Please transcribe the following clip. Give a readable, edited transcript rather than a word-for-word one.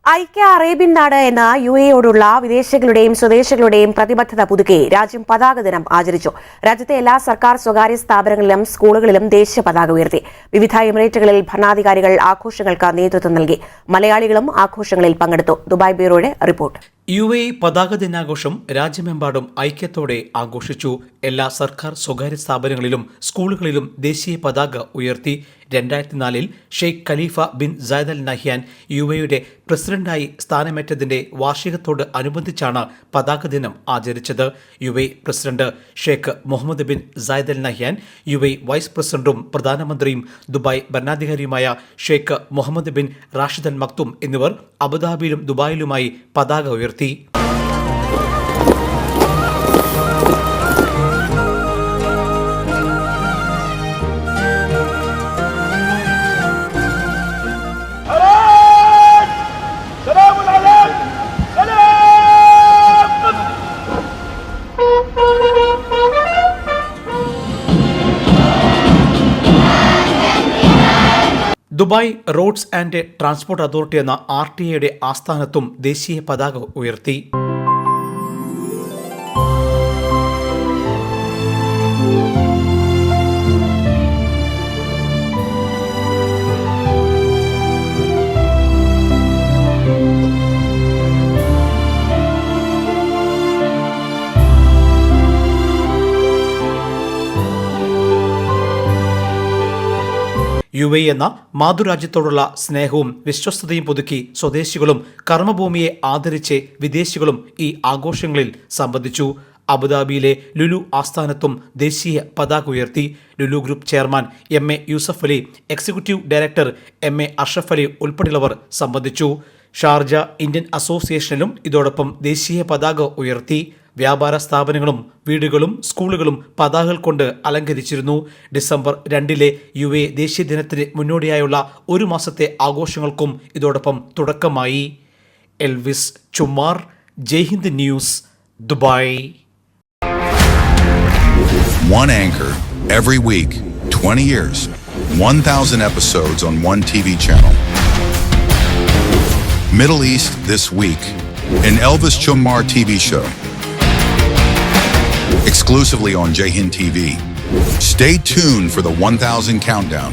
ഐക്യ അറേബ്യൻ നാട് എന്ന യുഎഇയോടുള്ള വിദേശികളുടെയും സ്വദേശികളുടെയും പ്രതിബദ്ധത പുതുക്കി രാജ്യം പതാക ദിനം ആചരിച്ചു. രാജ്യത്തെ എല്ലാ സർക്കാർ സ്വകാര്യ സ്ഥാപനങ്ങളിലും സ്കൂളുകളിലും ദേശീയ പതാക ഉയർത്തി. വിവിധ എമിറേറ്റുകളിൽ ഭരണാധികാരികൾ ആഘോഷങ്ങൾക്ക് നേതൃത്വം നൽകി. മലയാളികളും ആഘോഷങ്ങളിൽ പങ്കെടുത്തു. Dubai ബ്യൂറോയുടെ report. യുഎഇ പതാക ദിനാഘോഷം രാജ്യമെമ്പാടും ഐക്യത്തോടെ ആഘോഷിച്ചു. എല്ലാ സർക്കാർ സ്വകാര്യ സ്ഥാപനങ്ങളിലും സ്കൂളുകളിലും ദേശീയ പതാക ഉയർത്തി. 2004 Sheikh Khalifa bin Zayed Al Nahyan യുഎഇയുടെ പ്രസിഡന്റായി സ്ഥാനമേറ്റതിന്റെ വാർഷികത്തോട് അനുബന്ധിച്ചാണ് പതാക ദിനം ആചരിച്ചത്. UAE president Sheikh Mohammed bin Zayed Al Nahyan, UAE vice പ്രസിഡന്റും പ്രധാനമന്ത്രിയും ദുബായ് ഭരണാധികാരിയുമായ Sheikh Mohammed bin Rashid Al Maktoum എന്നിവർ അബുദാബിയിലും ദുബായിലുമായി പതാക ഉയർത്തി. Dubai roads and transport authority എന്ന RTA ആസ്ഥാനത്തും ദേശീയ പതാക ഉയർത്തി. യുഎഇ എന്ന മാതൃരാജ്യത്തോടുള്ള സ്നേഹവും വിശ്വസ്തതയും പുതുക്കി സ്വദേശികളും കർമ്മഭൂമിയെ ആദരിച്ച് വിദേശികളും ഈ ആഘോഷങ്ങളിൽ സംബന്ധിച്ചു. അബുദാബിയിലെ ലുലു ആസ്ഥാനത്തും ദേശീയ പതാക ഉയർത്തി. Lulu group chairman MA Yusuf Ali, executive director MA Ashraf Ali ഉൾപ്പെടെയുള്ളവർ സംബന്ധിച്ചു. ഷാർജ ഇന്ത്യൻ അസോസിയേഷനിലും ഇതോടൊപ്പം ദേശീയ പതാക ഉയർത്തി. വ്യാപാര സ്ഥാപനങ്ങളും വീടുകളും സ്കൂളുകളും പതാകകൾ കൊണ്ട് അലങ്കരിച്ചിരുന്നു. ഡിസംബർ 2 യുഎഇ ദേശീയ ദിനത്തിന് മുന്നോടിയായുള്ള ഒരു മാസത്തെ ആഘോഷങ്ങൾക്കും ഇതോടൊപ്പം തുടക്കമായി. Elvis Chummar, Jaihind news, Dubai. One anchor every week, 20 years, 1,000 episodes on one TV channel. Middle East this week, an Elvis Chumar TV show. Exclusively on Jayhind TV. Stay tuned for the 1000 countdown.